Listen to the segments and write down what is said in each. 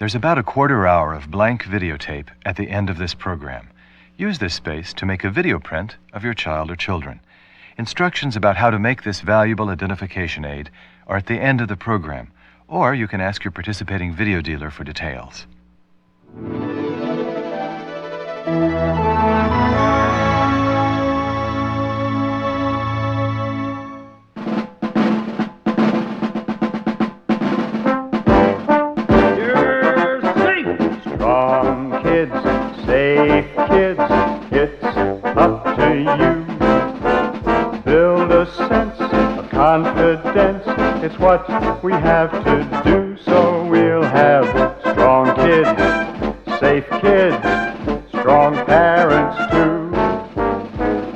There's about a quarter hour of blank videotape at the end of this program. Use this space to make a video print of your child or children. Instructions about how to make this valuable identification aid are at the end of the program, or you can ask your participating video dealer for details. Safe kids, it's up to you. Build a sense of confidence, it's what we have to do. So we'll have strong kids, safe kids, strong parents too.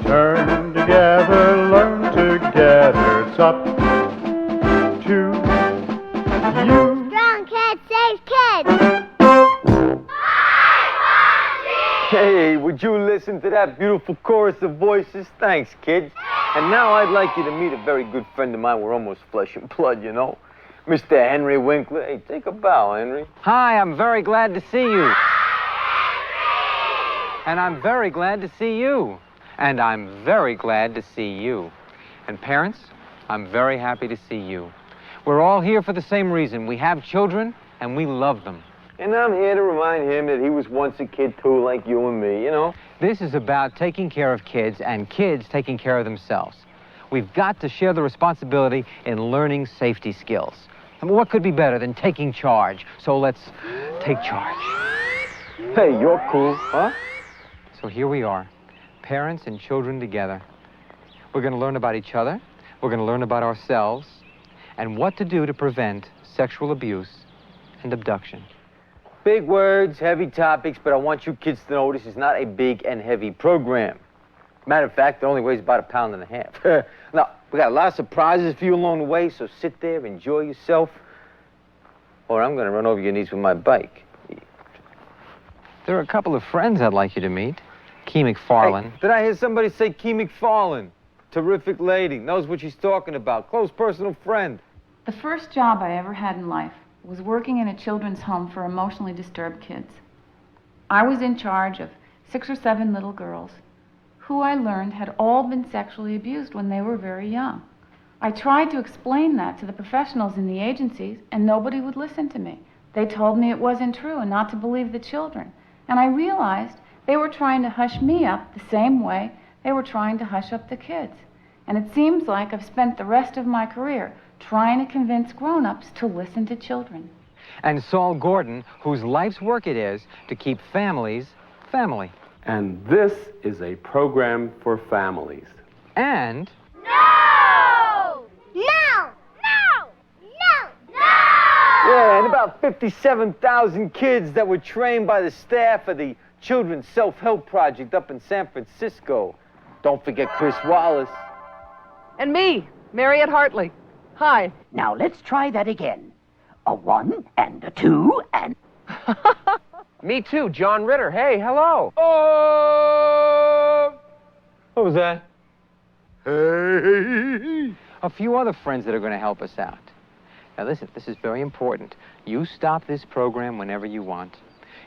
Turn together, learn together, it's up to you. Strong kids, safe kids. Hey, would you listen to that beautiful chorus of voices? Thanks, kids. And now I'd like you to meet a very good friend of mine. We're almost flesh and blood, you know. Mr. Henry Winkler. Hey, take a bow, Henry. Hi, I'm very glad to see you. And I'm very glad to see you. And I'm very glad to see you. And parents, I'm very happy to see you. We're all here for the same reason. We have children, and we love them. And I'm here to remind him that he was once a kid, too, like you and me, you know? This is about taking care of kids and kids taking care of themselves. We've got to share the responsibility in learning safety skills. I mean, what could be better than taking charge? So let's take charge. Hey, you're cool, huh? So here we are, parents and children together. We're going to learn about each other. We're going to learn about ourselves and what to do to prevent sexual abuse and abduction. Big words, heavy topics, but I want you kids to know this is not a big and heavy program. Matter of fact, it only weighs about 1.5 pounds. Now, we got a lot of surprises for you along the way, so sit there, enjoy yourself, or I'm going to run over your knees with my bike. There are a couple of friends I'd like you to meet. Kee MacFarlane. Hey, did I hear somebody say Kee MacFarlane? Terrific lady, knows what she's talking about. Close personal friend. The first job I ever had in life was working in a children's home for emotionally disturbed kids. I was in charge of 6 or 7 little girls who I learned had all been sexually abused when they were very young. I tried to explain that to the professionals in the agencies, and nobody would listen to me. They told me it wasn't true and not to believe the children. And I realized they were trying to hush me up the same way they were trying to hush up the kids. And it seems like I've spent the rest of my career trying to convince grown-ups to listen to children. And Saul Gordon, whose life's work it is to keep families family. And this is a program for families. And... No! No! No! No! No! Yeah, and about 57,000 kids that were trained by the staff of the Children's Self-Help Project up in San Francisco. Don't forget Chris Wallace. And me, Mariette Hartley. Hi. Now let's try that again. A 1 and a 2 and... Me too, John Ritter. Hey, hello. Oh! What was that? Hey! A few other friends that are going to help us out. Now listen, this is very important. You stop this program whenever you want.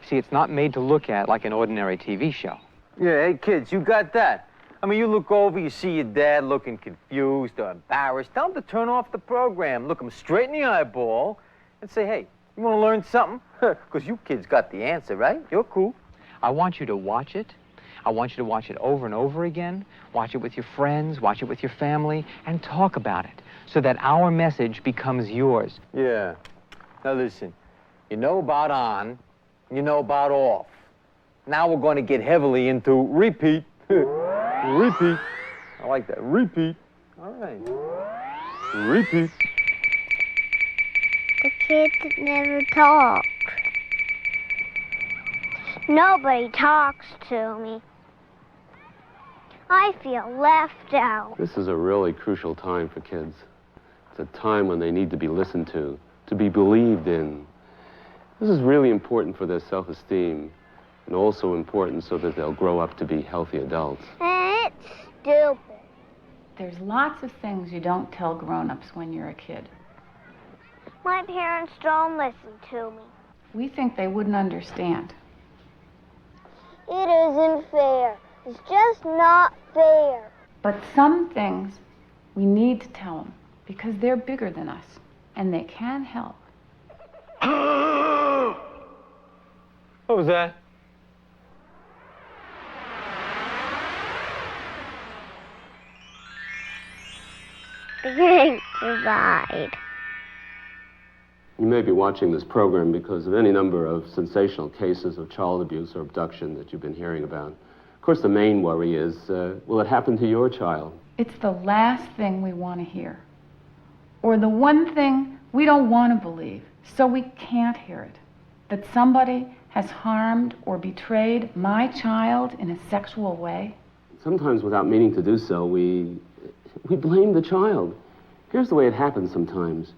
See, it's not made to look at like an ordinary TV show. Yeah, hey, kids, you got that. I mean, you look over, you see your dad looking confused or embarrassed. Tell him to turn off the program. Look him straight in the eyeball and say, hey, you want to learn something? Because you kids got the answer, right? You're cool. I want you to watch it. I want you to watch it over and over again. Watch it with your friends, watch it with your family, and talk about it so that our message becomes yours. Yeah. Now listen, you know about on, you know about off. Now we're going to get heavily into repeat. Repeat. I like that. Repeat. All right. Repeat. The kids never talk. Nobody talks to me. I feel left out. This is a really crucial time for kids. It's a time when they need to be listened to be believed in. This is really important for their self-esteem, and also important so that they'll grow up to be healthy adults. It's stupid. There's lots of things you don't tell grown-ups when you're a kid. My parents don't listen to me. We think they wouldn't understand. It isn't fair. It's just not fair. But some things we need to tell them because they're bigger than us and they can help. What was that? Goodbye. You may be watching this program because of any number of sensational cases of child abuse or abduction that you've been hearing about. Of course, the main worry is, will it happen to your child? It's the last thing we want to hear, or the one thing we don't want to believe, so we can't hear it. That somebody has harmed or betrayed my child in a sexual way. Sometimes, without meaning to do so, we blame the child. Here's the way it happens sometimes.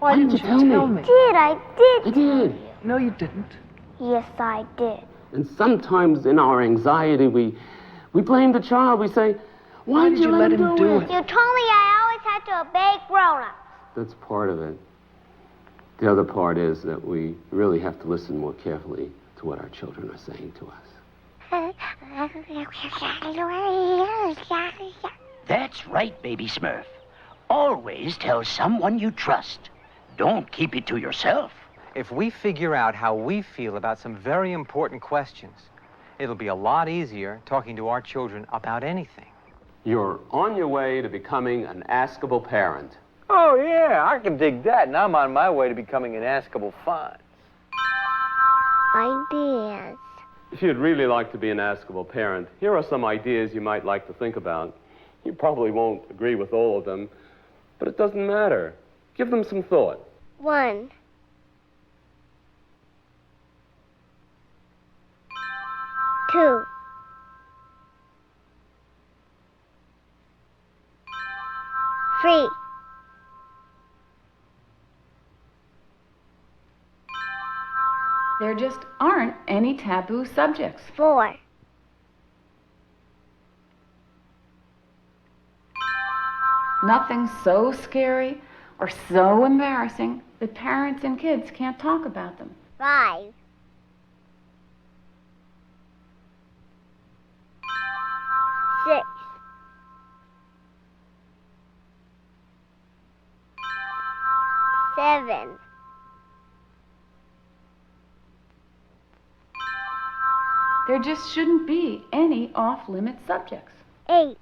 Why didn't you tell me? I did. I did. No, you didn't. Yes, I did. And sometimes in our anxiety, we blame the child. We say, why did you let him do it? You told me I always had to obey grown-ups. That's part of it. The other part is that we really have to listen more carefully to what our children are saying to us. That's right, baby Smurf. Always tell someone you trust. Don't keep it to yourself. If we figure out how we feel about some very important questions, it'll be a lot easier talking to our children about anything. You're on your way to becoming an askable parent. Oh, yeah, I can dig that. And I'm on my way to becoming an askable Fonz. Ideas. If you'd really like to be an askable parent, here are some ideas you might like to think about. You probably won't agree with all of them, but it doesn't matter. Give them some thought. 1. 2. 3. 'There just aren't any taboo subjects. 4. 'Nothing so scary or so embarrassing that parents and kids can't talk about them. 5. 6. 7. 'There just shouldn't be any off-limit subjects. 8.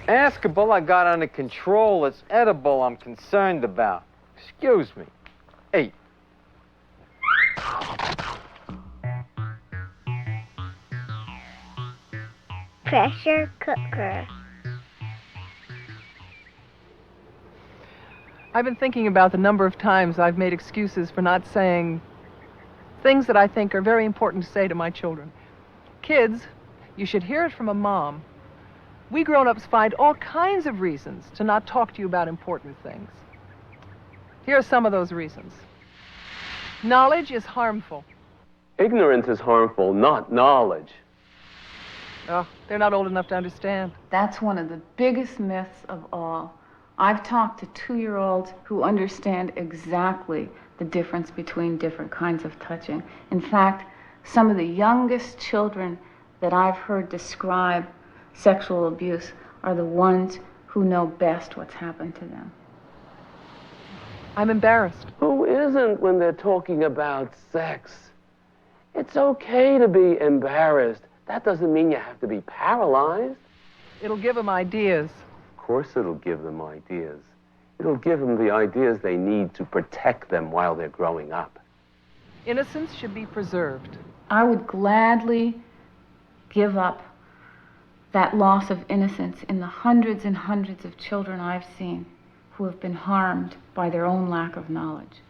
'Askable, I got under control. It's edible I'm concerned about. Excuse me. 8. Pressure cooker. I've been thinking about the number of times I've made excuses for not saying things that I think are very important to say to my children. Kids, you should hear it from a mom. We grown-ups find all kinds of reasons to not talk to you about important things. Here are some of those reasons. Knowledge is harmful. Ignorance is harmful, not knowledge. Oh, they're not old enough to understand. That's one of the biggest myths of all. I've talked to 2-year-olds who understand exactly the difference between different kinds of touching. In fact, some of the youngest children that I've heard describe sexual abuse are the ones who know best what's happened to them. I'm embarrassed. Who isn't when they're talking about sex? It's okay to be embarrassed. That doesn't mean you have to be paralyzed. It'll give them ideas. Of course it'll give them ideas. It'll give them the ideas they need to protect them while they're growing up. Innocence should be preserved. I would gladly give up that loss of innocence in the hundreds and hundreds of children I've seen who have been harmed by their own lack of knowledge.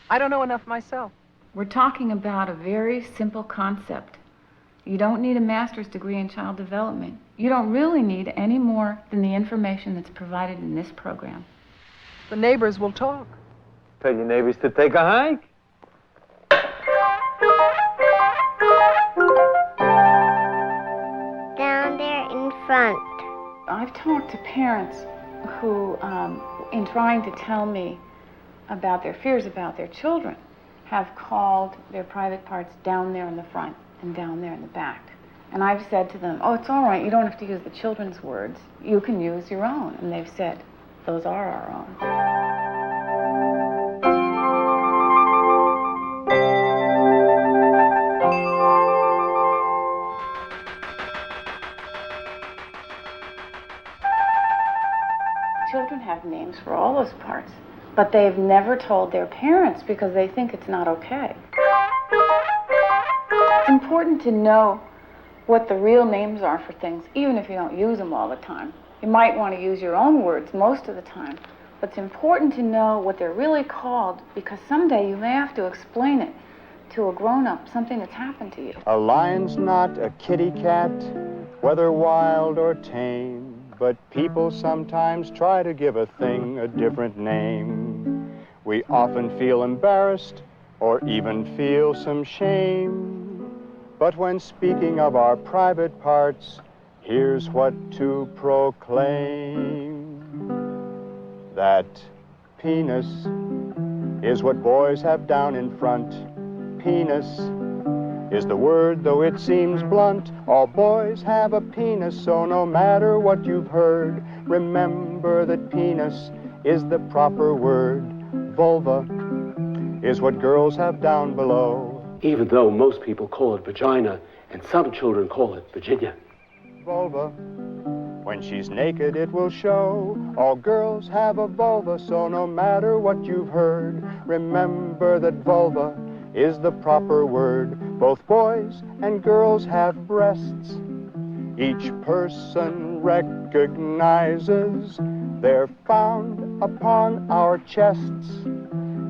I don't know enough myself. We're talking about a very simple concept. You don't need a master's degree in child development. You don't really need any more than the information that's provided in this program. The neighbors will talk. Tell your neighbors to take a hike. Down there in front. I've talked to parents who, in trying to tell me about their fears about their children, have called their private parts down there in the front and down there in the back. And I've said to them, oh, it's all right, you don't have to use the children's words. You can use your own. And they've said, those are our own. Children have names for all those parts, but they've never told their parents because they think it's not okay. It's important to know what the real names are for things, even if you don't use them all the time. You might want to use your own words most of the time, but it's important to know what they're really called because someday you may have to explain it to a grown-up, something that's happened to you. A lion's not a kitty cat, whether wild or tame. But people sometimes try to give a thing a different name. We often feel embarrassed or even feel some shame. But when speaking of our private parts, here's what to proclaim. That penis is what boys have down in front. Penis is the word, though it seems blunt. All boys have a penis, so no matter what you've heard, remember that penis is the proper word. Vulva is what girls have down below. Even though most people call it vagina, and some children call it Virginia. Vulva, when she's naked it will show. All girls have a vulva, so no matter what you've heard, remember that vulva is the proper word. Both boys and girls have breasts. Each person recognizes they're found upon our chests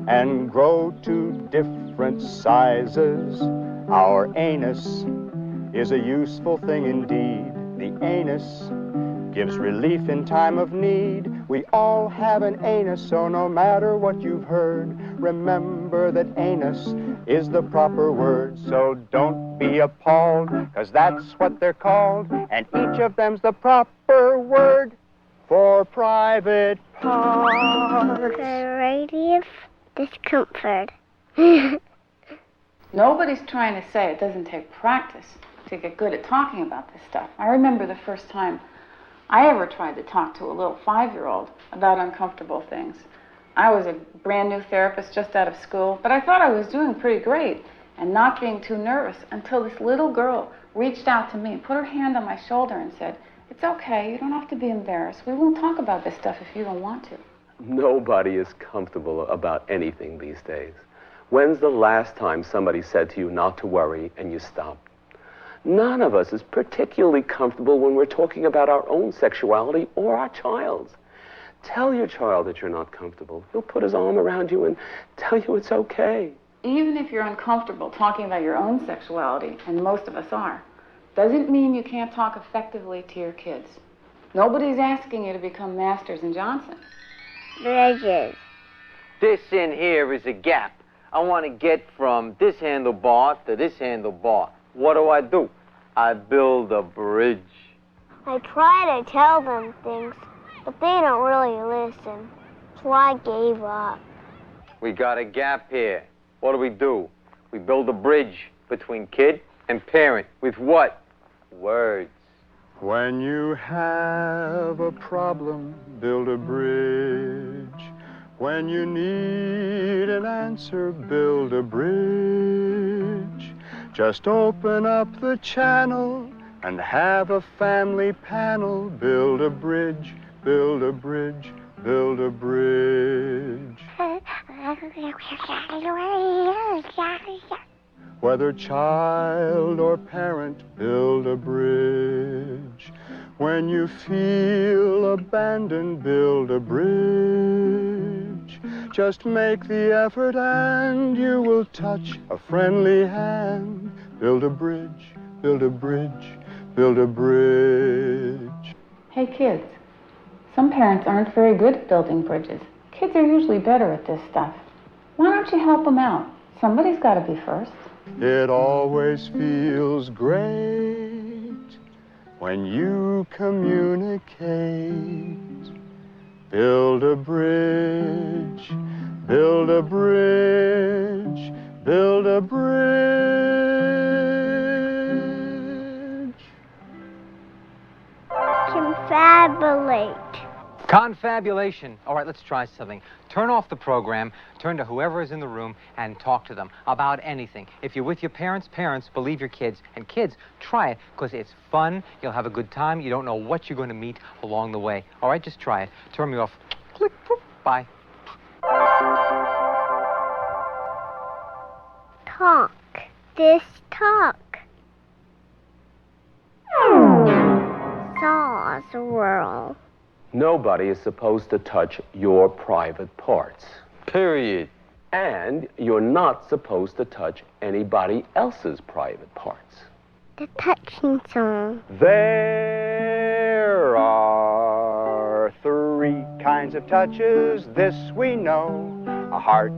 and grow to different sizes. Our anus is a useful thing indeed. The anus gives relief in time of need. We all have an anus, so no matter what you've heard, remember that anus is the proper word. So don't be appalled, 'cause that's what they're called, and each of them's the proper word for private parts. Creative discomfort. Nobody's trying to say it doesn't take practice to get good at talking about this stuff. I remember the first time I ever tried to talk to a little 5-year-old about uncomfortable things. I was a brand new therapist just out of school, but I thought I was doing pretty great and not being too nervous until this little girl reached out to me and put her hand on my shoulder and said, it's okay, you don't have to be embarrassed. We won't talk about this stuff if you don't want to. Nobody is comfortable about anything these days. When's the last time somebody said to you not to worry and you stopped? None of us is particularly comfortable when we're talking about our own sexuality or our child's. Tell your child that you're not comfortable. He'll put his arm around you and tell you it's okay. Even if you're uncomfortable talking about your own sexuality, and most of us are, doesn't mean you can't talk effectively to your kids. Nobody's asking you to become Masters and Johnson. Bridges. This in here is a gap. I want to get from this handlebar to this handlebar. What do? I build a bridge. I try to tell them things, but they don't really listen. So I gave up. We got a gap here. What do? We build a bridge between kid and parent. With what? Words. When you have a problem, build a bridge. When you need an answer, build a bridge. Just open up the channel and have a family panel. Build a bridge, build a bridge, build a bridge. Whether child or parent, build a bridge. When you feel abandoned, build a bridge. Just make the effort and you will touch a friendly hand. Build a bridge, build a bridge, build a bridge. Hey kids, some parents aren't very good at building bridges. Kids are usually better at this stuff. Why don't you help them out? Somebody's got to be first. It always feels great when you communicate. Build a bridge, build a bridge, build a bridge. Confabulate. Confabulation. All right, let's try something. Turn off the program, turn to whoever is in the room, and talk to them about anything. If you're with your parents, believe your kids. And kids, try it, because it's fun. You'll have a good time. You don't know what you're going to meet along the way. All right, just try it. Turn me off. Click, poof, bye. Talk. This talk. Saw's world. Nobody is supposed to touch your private parts. Period. And you're not supposed to touch anybody else's private parts. The touching song. There are 3 kinds of touches, this we know. A heart,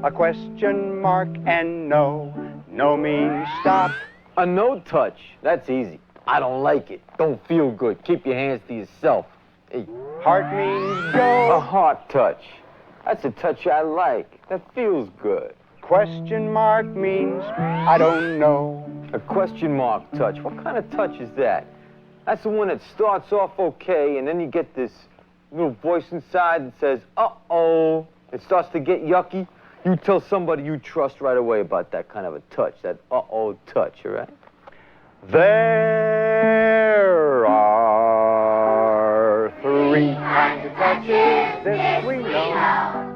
a question mark, and no. No means stop. A no touch. That's easy. I don't like it. Don't feel good. Keep your hands to yourself. Hey. Heart means go. A heart touch. That's a touch I like. That feels good. Question mark means I don't know. A question mark touch. What kind of touch is that? That's the one that starts off okay, and then you get this little voice inside that says, uh-oh. It starts to get yucky. You tell somebody you trust right away about that kind of a touch, that uh-oh touch, all right? There are 3 kinds of touches, this we know.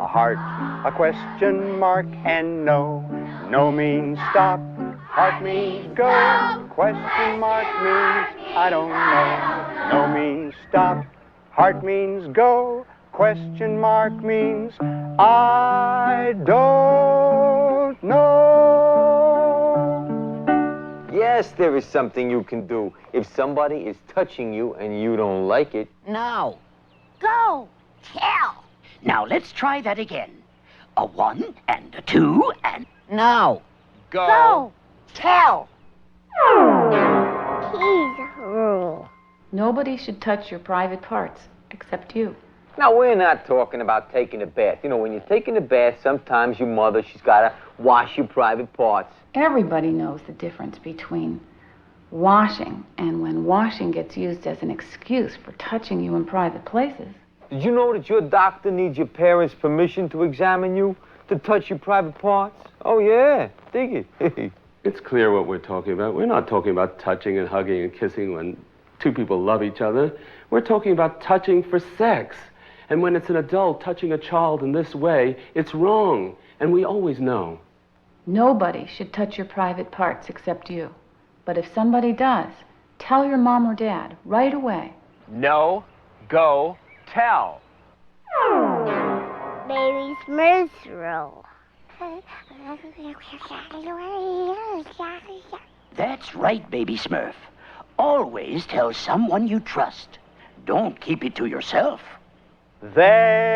A heart, a question mark, and no. No means stop, heart means go. Question mark means I don't know. No means stop, heart means go. Question mark means I don't know. Yes, there is something you can do if somebody is touching you and you don't like it. Now, go, tell. Now, let's try that again. A 1 and a 2 and... Now, Go. tell. Keys rule. Nobody should touch your private parts except you. Now, we're not talking about taking a bath. You know, when you're taking a bath, sometimes your mother, she's got to wash your private parts. Everybody knows the difference between washing and when washing gets used as an excuse for touching you in private places. Did you know that your doctor needs your parents' permission to examine you, to touch your private parts? Oh, yeah. Dig it. It's clear what we're talking about. We're not talking about touching and hugging and kissing when 2 people love each other. We're talking about touching for sex. And when it's an adult touching a child in this way, it's wrong. And we always know. Nobody should touch your private parts except you. But if somebody does, tell your mom or dad right away. No, go, tell. Baby Smurfs rule. That's right, Baby Smurf. Always tell someone you trust. Don't keep it to yourself. There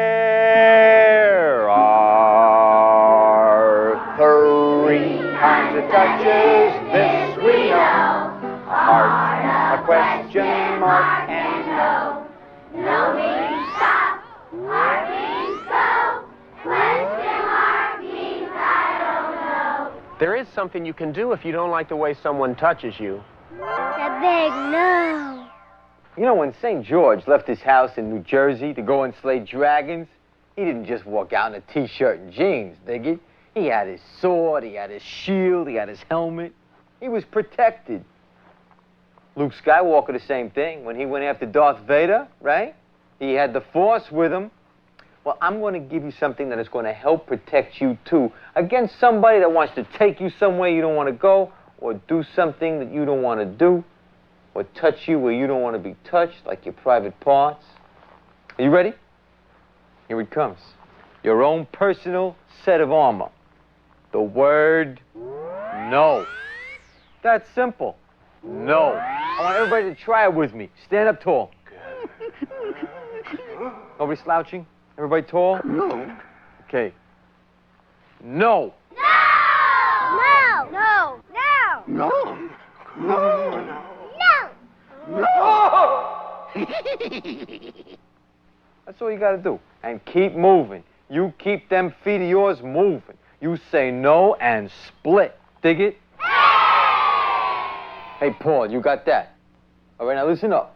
are 3 kinds of touches, this we know. A heart, a question mark, and no. No means stop, heart means go, question mark means I don't know. There is something you can do if you don't like the way someone touches you. The big no. You know, when St. George left his house in New Jersey to go and slay dragons, he didn't just walk out in a T-shirt and jeans, dig it? He had his sword, he had his shield, he had his helmet. He was protected. Luke Skywalker, the same thing. When he went after Darth Vader, right? He had the Force with him. Well, I'm going to give you something that is going to help protect you, too, against somebody that wants to take you somewhere you don't want to go, or do something that you don't want to do, or touch you where you don't want to be touched, like your private parts. Are you ready? Here it comes. Your own personal set of armor. The word no. That's simple. No. I want everybody to try it with me. Stand up tall. Nobody slouching? Everybody tall? No. Okay. No. No. No. No. No. No. No. No! That's all you gotta do. And keep moving. You keep them feet of yours moving. You say no and split. Dig it? Hey, Paul, you got that? All right, now listen up.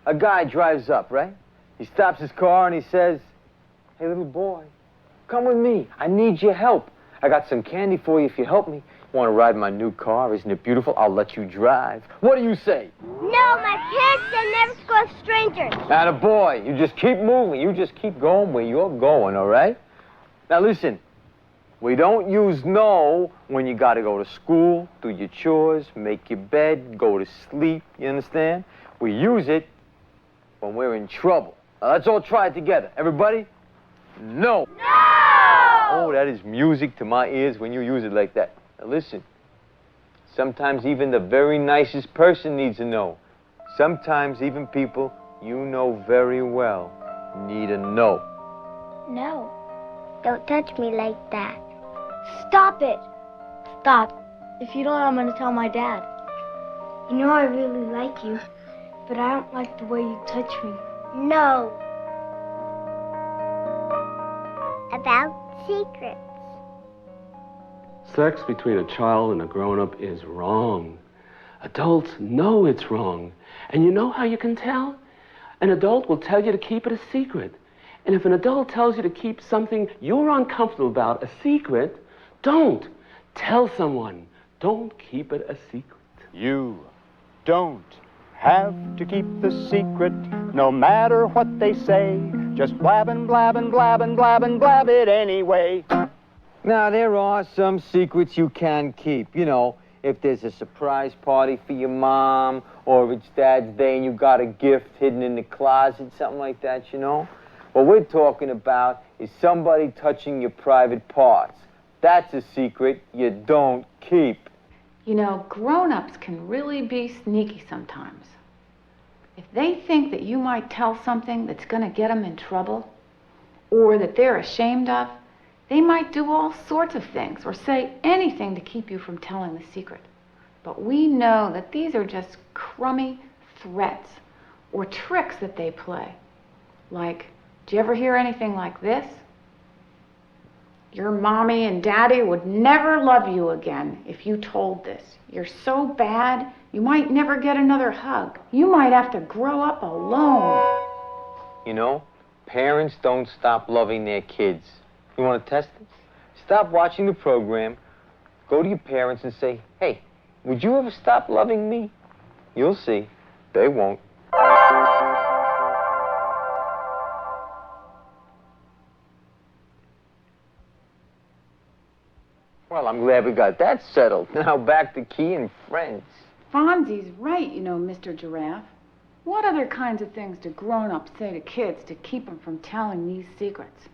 A guy drives up, right? He stops his car and he says, hey, little boy, come with me. I need your help. I got some candy for you if you help me. Want to ride my new car? Isn't it beautiful? I'll let you drive. What do you say? No, my parents said never to go with strangers. Attaboy, you just keep moving. You just keep going where you're going, all right? Now listen, we don't use no when you got to go to school, do your chores, make your bed, go to sleep, you understand? We use it when we're in trouble. Now let's all try it together. Everybody? No. No! Oh, that is music to my ears when you use it like that. Now listen, sometimes even the very nicest person needs a no. Sometimes even people you know very well need a no. No. Don't touch me like that. Stop it. Stop. If you don't, I'm going to tell my dad. You know I really like you, but I don't like the way you touch me. No. About secrets. Sex between a child and a grown-up is wrong. Adults know it's wrong. And you know how you can tell? An adult will tell you to keep it a secret. And if an adult tells you to keep something you're uncomfortable about a secret, don't. Tell someone. Don't keep it a secret. You don't have to keep the secret, no matter what they say. Just blab and blab and blab and blab and blab it anyway. Now, there are some secrets you can keep. You know, if there's a surprise party for your mom, or it's Dad's Day and you got a gift hidden in the closet, something like that, you know? What we're talking about is somebody touching your private parts. That's a secret you don't keep. You know, grown-ups can really be sneaky sometimes. If they think that you might tell something that's going to get them in trouble, or that they're ashamed of, they might do all sorts of things or say anything to keep you from telling the secret. But we know that these are just crummy threats or tricks that they play. Like, do you ever hear anything like this? Your mommy and daddy would never love you again if you told this. You're so bad, you might never get another hug. You might have to grow up alone. You know, parents don't stop loving their kids. You want to test it? Stop watching the program, go to your parents and say, hey, would you ever stop loving me? You'll see. They won't. Well, I'm glad we got that settled. Now back to Kee and friends. Fonzie's right, you know, Mr. Giraffe. What other kinds of things do grown-ups say to kids to keep them from telling these secrets?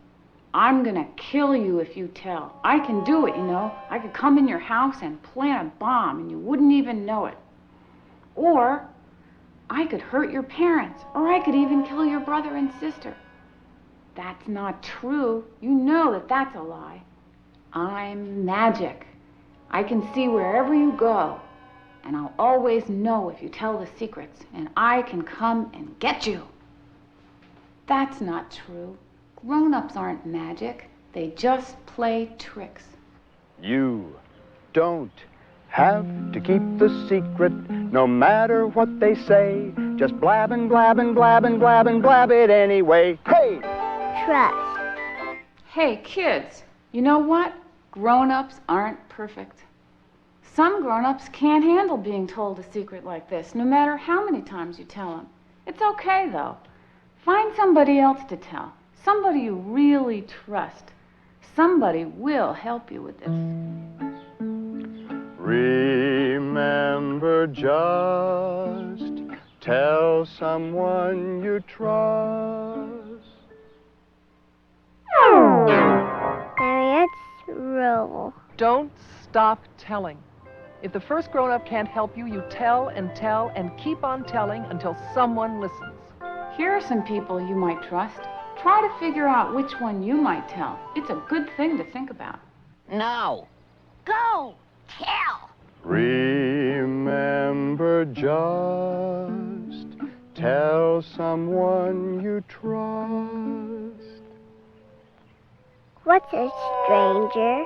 I'm gonna kill you if you tell. I can do it, you know. I could come in your house and plant a bomb and you wouldn't even know it. Or I could hurt your parents, or I could even kill your brother and sister. That's not true. You know that that's a lie. I'm magic. I can see wherever you go, and I'll always know if you tell the secrets, and I can come and get you. That's not true. Grown-ups aren't magic. They just play tricks. You don't have to keep the secret, no matter what they say. Just blab and blab and blab and blab and blab it anyway. Hey! Trust. Hey, kids, you know what? Grown-ups aren't perfect. Some grown-ups can't handle being told a secret like this, no matter how many times you tell them. It's okay, though. Find somebody else to tell. Somebody you really trust. Somebody will help you with this. Remember, just tell someone you trust. Marriott's rule. Don't stop telling. If the first grown-up can't help you, you tell and keep on telling until someone listens. Here are some people you might trust. Try to figure out which one you might tell. It's a good thing to think about. No. Go. Tell. Remember, just Tell someone you trust. What's a stranger?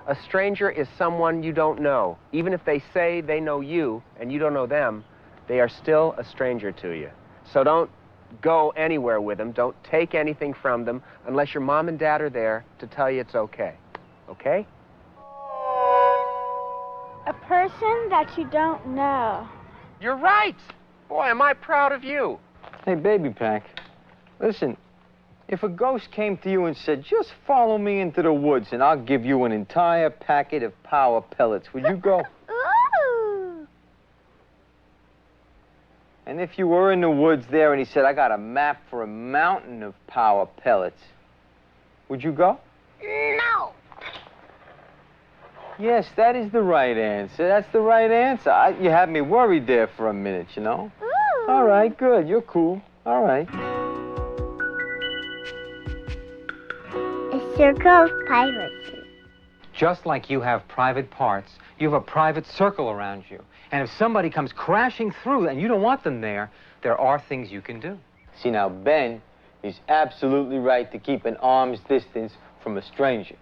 A stranger is someone you don't know. Even if they say they know you and you don't know them, they are still a stranger to you. So don't go anywhere with them. Don't take anything from them unless your mom and dad are there to tell you it's okay. Okay? A person that you don't know. You're right. Boy, am I proud of you. Hey, Baby Pac, listen, if a ghost came to you and said, just follow me into the woods and I'll give you an entire packet of power pellets, would you go? Ooh! And if you were in the woods there and he said, I got a map for a mountain of power pellets, would you go? No! Yes, that is the right answer. That's the right answer. You had me worried there for a minute, you know? Ooh. All right, good. You're cool. All right. A circle of privacy. Just like you have private parts, you have a private circle around you. And if somebody comes crashing through and you don't want them there are things you can do. See, now, Ben is absolutely right to keep an arm's distance from a stranger.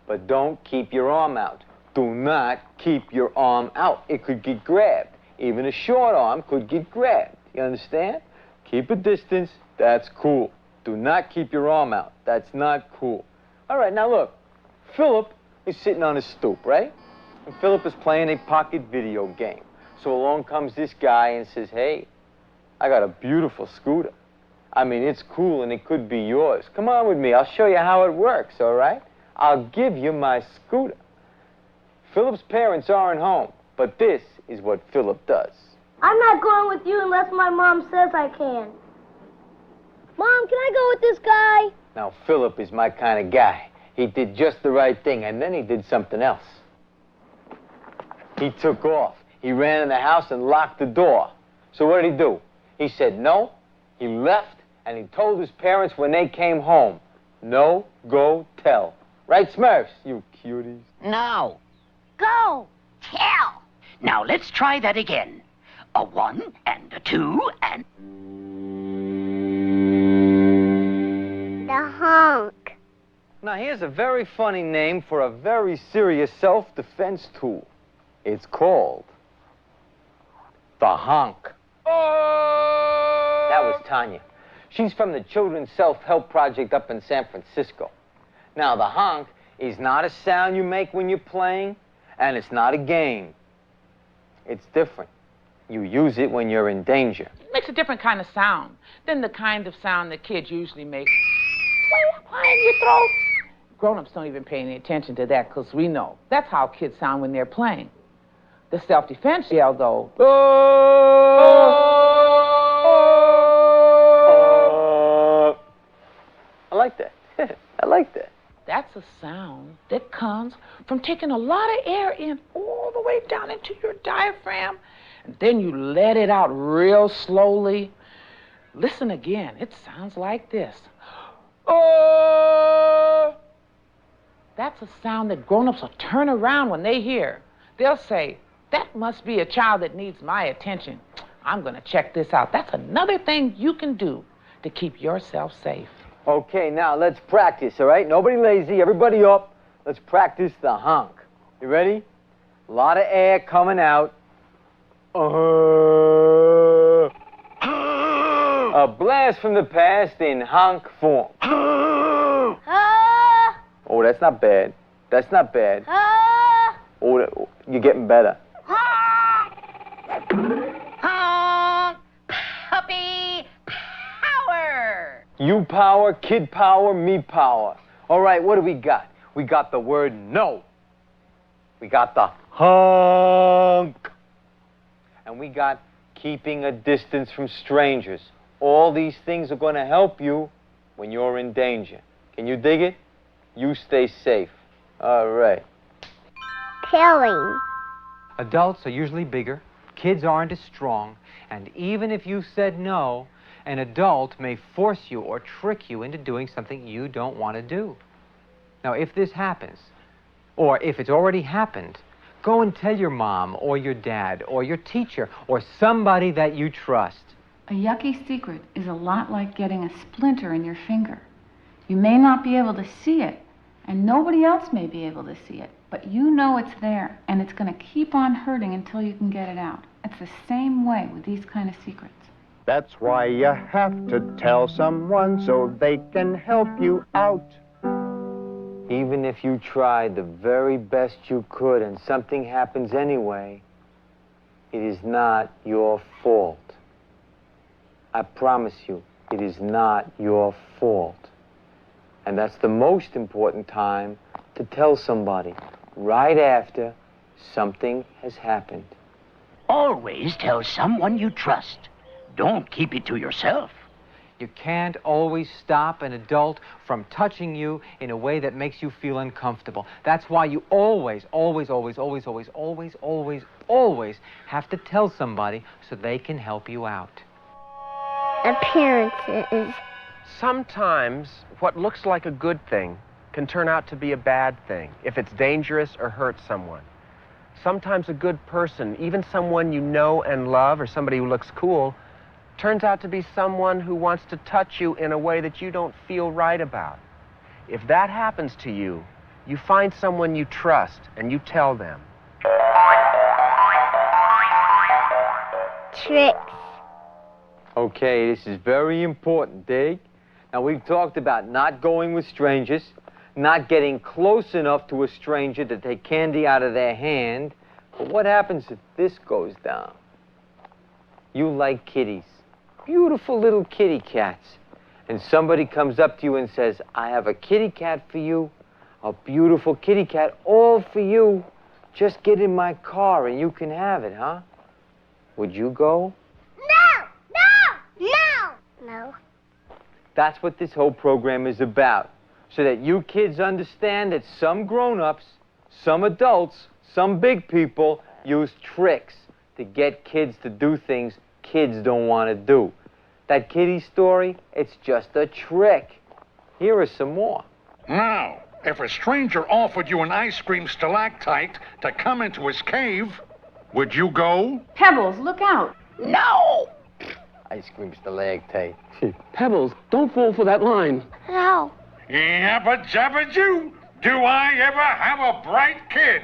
But don't keep your arm out. Do not keep your arm out. It could get grabbed. Even a short arm could get grabbed. You understand? Keep a distance. That's cool. Do not keep your arm out. That's not cool. All right, now look. Philip is sitting on his stoop, right? And Philip is playing a pocket video game. So along comes this guy and says, hey, I got a beautiful scooter. I mean, it's cool and it could be yours. Come on with me. I'll show you how it works, all right? I'll give you my scooter. Philip's parents aren't home, but this is what Philip does. I'm not going with you unless my mom says I can. Mom, can I go with this guy? Now, Philip is my kind of guy. He did just the right thing, and then he did something else. He took off. He ran in the house and locked the door. So what did he do? He said no, he left, and he told his parents when they came home, no, go, tell. Right, Smurfs, you cuties? No. Go. Tell. Now let's try that again. A 1 and a 2 and... The honk. Now, here's a very funny name for a very serious self-defense tool. It's called the honk. Oh! That was Tanya. She's from the Children's Self-Help Project up in San Francisco. Now, the honk is not a sound you make when you're playing, and it's not a game. It's different. You use it when you're in danger. It makes a different kind of sound than the kind of sound that kids usually make. Why in your throat? Grown-ups don't even pay any attention to that because we know. That's how kids sound when they're playing. The self-defense yell, though. I like that. I like that. That's a sound that comes from taking a lot of air in all the way down into your diaphragm, and then you let it out real slowly. Listen again. It sounds like this. Oh! That's a sound that grown-ups will turn around when they hear. They'll say, that must be a child that needs my attention. I'm going to check this out. That's another thing you can do to keep yourself safe. Okay, now let's practice, all right? Nobody lazy, everybody up. Let's practice the honk. You ready? A lot of air coming out. A blast from the past in honk form. Oh, that's not bad. That's not bad. Oh, you're getting better. Honk! Puppy power! You power, kid power, me power. All right, what do we got? We got the word no. We got the honk. And we got keeping a distance from strangers. All these things are going to help you when you're in danger. Can you dig it? You stay safe. All right. Telling. Adults are usually bigger, kids aren't as strong, and even if you said no, an adult may force you or trick you into doing something you don't want to do. Now, if this happens, or if it's already happened, go and tell your mom or your dad or your teacher or somebody that you trust. A yucky secret is a lot like getting a splinter in your finger. You may not be able to see it, and nobody else may be able to see it, but you know it's there, and it's going to keep on hurting until you can get it out. It's the same way with these kind of secrets. That's why you have to tell someone so they can help you out. Even if you tried the very best you could and something happens anyway, it is not your fault. I promise you, it is not your fault. And that's the most important time to tell somebody, right after something has happened. Always tell someone you trust. Don't keep it to yourself. You can't always stop an adult from touching you in a way that makes you feel uncomfortable. That's why you always have to tell somebody so they can help you out. Appearances. Sometimes what looks like a good thing can turn out to be a bad thing if it's dangerous or hurts someone. Sometimes a good person, even someone you know and love or somebody who looks cool, turns out to be someone who wants to touch you in a way that you don't feel right about. If that happens to you, you find someone you trust and you tell them. Tricks. Okay, this is very important, Dig. Now, we've talked about not going with strangers, not getting close enough to a stranger to take candy out of their hand. But what happens if this goes down? You like kitties, beautiful little kitty cats. And somebody comes up to you and says, I have a kitty cat for you, a beautiful kitty cat, all for you. Just get in my car and you can have it, huh? Would you go? No. That's what this whole program is about. So that you kids understand that some grown-ups, some adults, some big people use tricks to get kids to do things kids don't want to do. That kitty story, it's just a trick. Here are some more. Now, if a stranger offered you an ice cream stalactite to come into his cave, would you go? Pebbles, look out. No! Ice cream stalactite. Pebbles, don't fall for that line. No. Yabba jabba doo! Do I ever have a bright kid?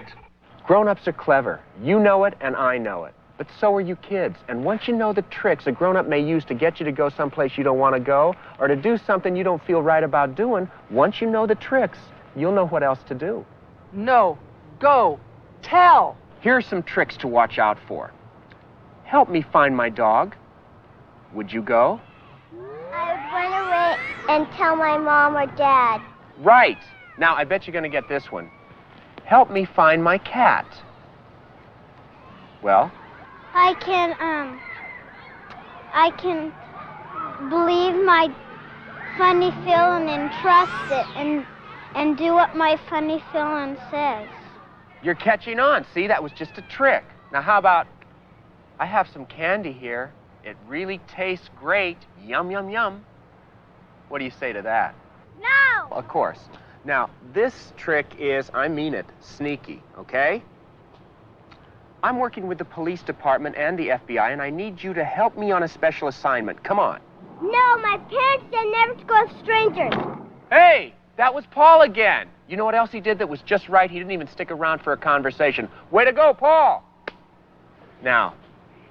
Grown-ups are clever. You know it and I know it. But so are you kids. And once you know the tricks a grown-up may use to get you to go someplace you don't want to go or to do something you don't feel right about doing, once you know the tricks, you'll know what else to do. No. Go. Tell. Here are some tricks to watch out for. Help me find my dog. Would you go? I would run away and tell my mom or dad. Right. Now, I bet you're going to get this one. Help me find my cat. Well? I can believe my funny feeling and trust it and do what my funny feeling says. You're catching on. See, that was just a trick. Now, how about, I have some candy here. It really tastes great. Yum, yum, yum. What do you say to that? No! Of course. Now, this trick is, I mean it, sneaky, okay? I'm working with the police department and the FBI, and I need you to help me on a special assignment. Come on. No, my parents said never to go with strangers. Hey, that was Paul again. You know what else he did that was just right? He didn't even stick around for a conversation. Way to go, Paul! Now,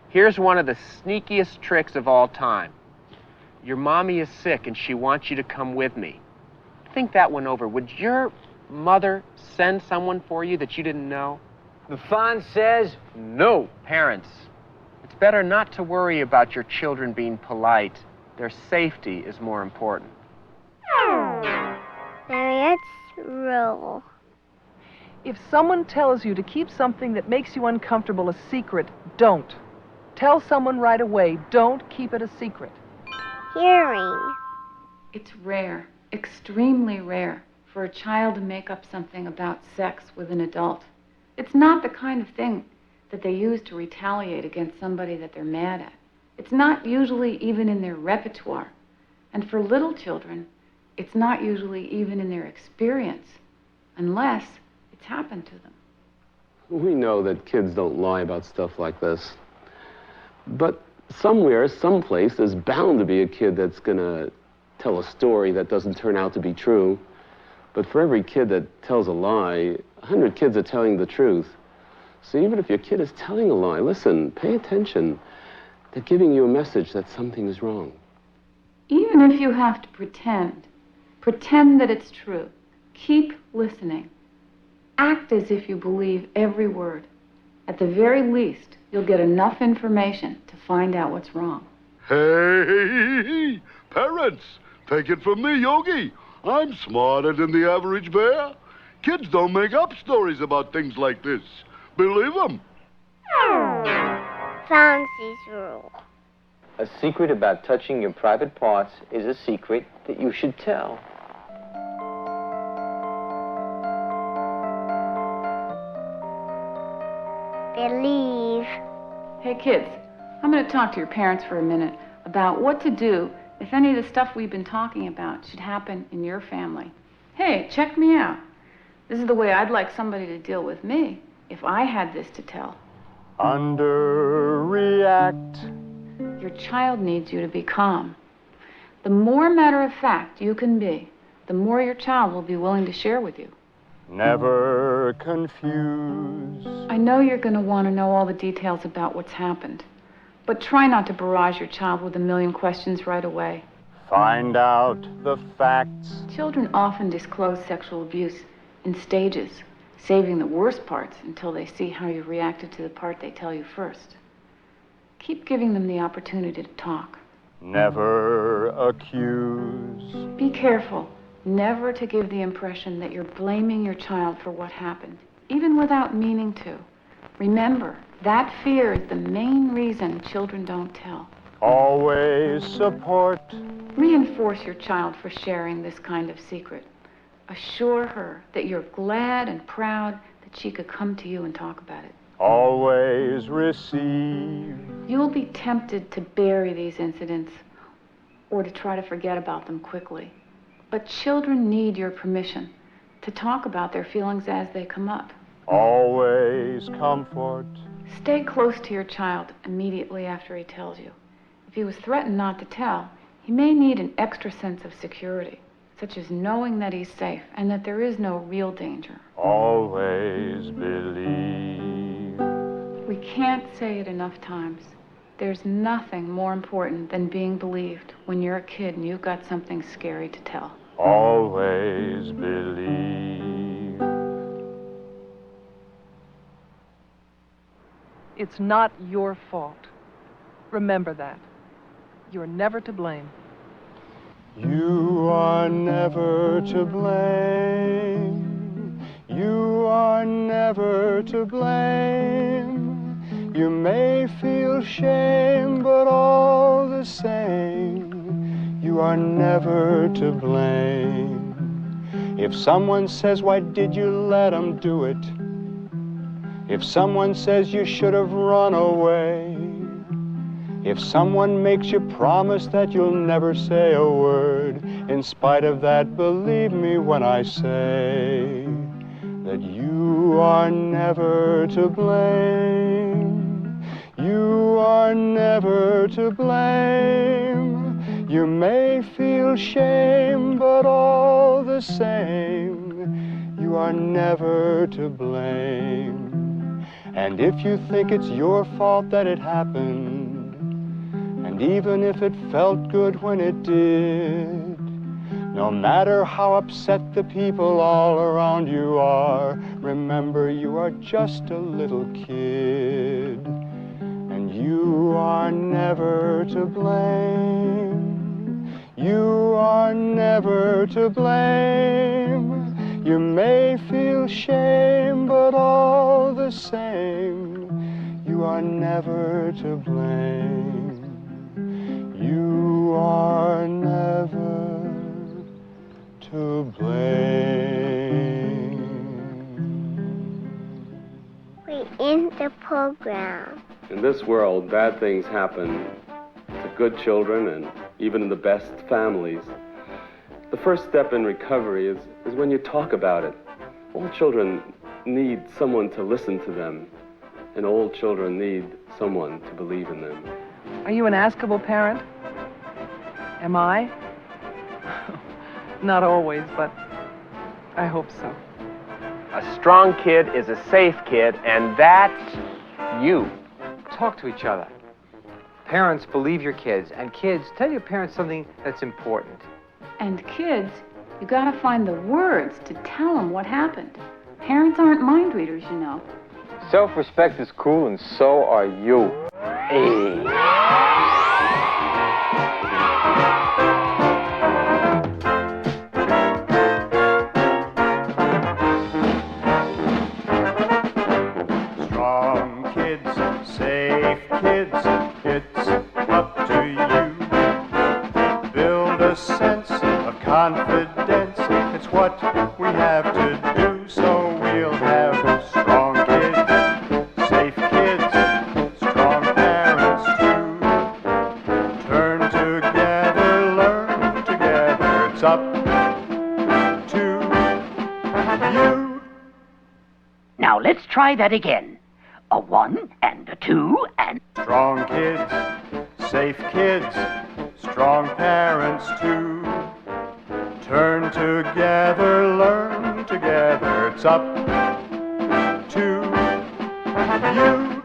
here's one of the sneakiest tricks of all time. Your mommy is sick and she wants you to come with me. Think that one over. Would your mother send someone for you that you didn't know? The font says no. Parents, it's better not to worry about your children being polite. Their safety is more important. Maybe it's real. If someone tells you to keep something that makes you uncomfortable a secret, don't. Tell someone right away. Don't keep it a secret. Hearing. It's rare, extremely rare, for a child to make up something about sex with an adult. It's not the kind of thing that they use to retaliate against somebody that they're mad at. It's not usually even in their repertoire. And for little children, it's not usually even in their experience, unless it's happened to them. We know that kids don't lie about stuff like this. But somewhere, someplace, there's bound to be a kid that's going to tell a story that doesn't turn out to be true. But for every kid that tells a lie, 100 kids are telling the truth. So even if your kid is telling a lie, listen, pay attention. They're giving you a message that something is wrong. Even if you have to pretend that it's true. Keep listening. Act as if you believe every word. At the very least, you'll get enough information to find out what's wrong. Hey, parents, take it from me, Yogi. I'm smarter than the average bear. Kids don't make up stories about things like this. Believe them. Fancy's rule. A secret about touching your private parts is a secret that you should tell. Believe. Hey kids, I'm going to talk to your parents for a minute about what to do if any of the stuff we've been talking about should happen in your family. Hey, check me out. This is the way I'd like somebody to deal with me if I had this to tell. Underreact. Your child needs you to be calm. The more matter of fact you can be, the more your child will be willing to share with you. Never confuse. I know you're going to want to know all the details about what's happened, but try not to barrage your child with a million questions right away. Find out the facts. Children often disclose sexual abuse in stages, saving the worst parts until they see how you reacted to the part they tell you first. Keep giving them the opportunity to talk. Never accuse. Be careful never to give the impression that you're blaming your child for what happened, even without meaning to. Remember, that fear is the main reason children don't tell. Always support. Reinforce your child for sharing this kind of secret. Assure her that you're glad and proud that she could come to you and talk about it. Always receive. You'll be tempted to bury these incidents or to try to forget about them quickly. But children need your permission to talk about their feelings as they come up. Always comfort. Stay close to your child immediately after he tells you. If he was threatened not to tell, he may need an extra sense of security, such as knowing that he's safe and that there is no real danger. Always believe. We can't say it enough times. There's nothing more important than being believed when you're a kid and you've got something scary to tell. Always believe. It's not your fault. Remember that. You're never to blame. You are never to blame. You are never to blame. You may feel shame, but all the same, you are never to blame. If someone says, why did you let him do it? If someone says you should have run away, if someone makes you promise that you'll never say a word, in spite of that, believe me when I say that you are never to blame. You are never to blame. You may feel shame, but all the same, you are never to blame. And if you think it's your fault that it happened, and even if it felt good when it did, no matter how upset the people all around you are, remember you are just a little kid. And you are never to blame. You are never to blame. You may feel shame, but all the same, you are never to blame. You are never to blame. We end the program. In this world, bad things happen to good children and even in the best families. The first step in recovery is when you talk about it. All children need someone to listen to them, and all children need someone to believe in them. Are you an askable parent? Am I? Not always, but I hope so. A strong kid is a safe kid, and that's you. Talk to each other. Parents, believe your kids, and kids, tell your parents something that's important. And kids, you gotta find the words to tell them what happened. Parents aren't mind readers, you know. Self-respect is cool, and so are you. Hey. Strong kids, safe kids, it's up to you. Build a sense of confidence, it's what we have to do, so we'll have strong kids, safe kids, strong parents too. Turn together, learn together, it's up to you. Now let's try that again. A 1 and a 2 and... Strong kids, safe kids, strong parents too. Turn together, learn together, it's up to you.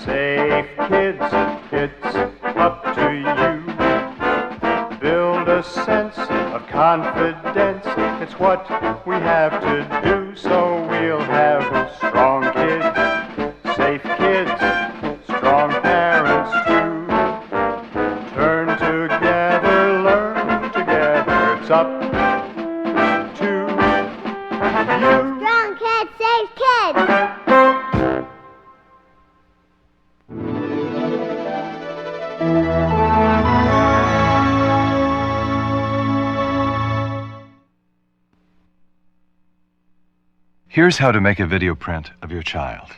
Safe kids, it's up to you. Build a sense of confidence, it's what we have to do, so we'll have strong kids, safe kids, strong parents too. Turn together, learn together, it's up to you. Strong kids, safe kids. Here's how to make a video print of your child.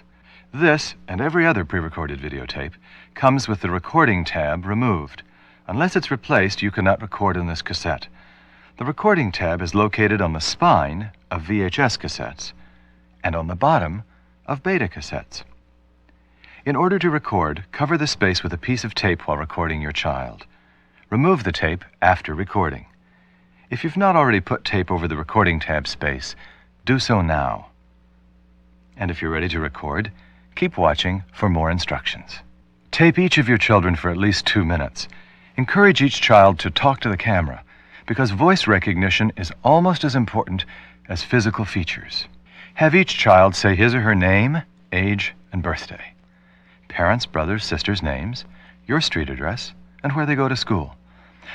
This, and every other pre-recorded videotape, comes with the recording tab removed. Unless it's replaced, you cannot record in this cassette. The recording tab is located on the spine of VHS cassettes and on the bottom of beta cassettes. In order to record, cover the space with a piece of tape while recording your child. Remove the tape after recording. If you've not already put tape over the recording tab space, do so now. And if you're ready to record, keep watching for more instructions. Tape each of your children for at least 2 minutes. Encourage each child to talk to the camera, because voice recognition is almost as important as physical features. Have each child say his or her name, age, and birthday. Parents, brothers, sisters' names, your street address, and where they go to school.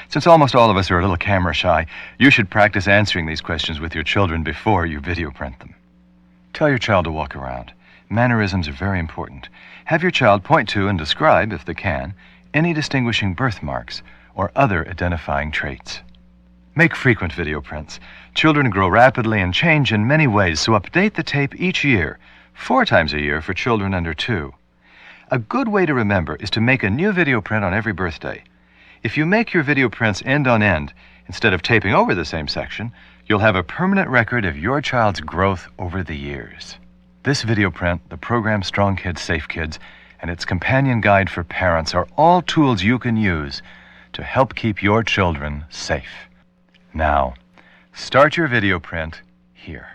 Since almost all of us are a little camera shy, you should practice answering these questions with your children before you video print them. Tell your child to walk around. Mannerisms are very important. Have your child point to and describe, if they can, any distinguishing birthmarks or other identifying traits. Make frequent video prints. Children grow rapidly and change in many ways, so update the tape each year, 4 times a year for children under 2. A good way to remember is to make a new video print on every birthday. If you make your video prints end on end, instead of taping over the same section, you'll have a permanent record of your child's growth over the years. This video print, the program Strong Kids, Safe Kids, and its companion guide for parents are all tools you can use to help keep your children safe. Now, start your video print here.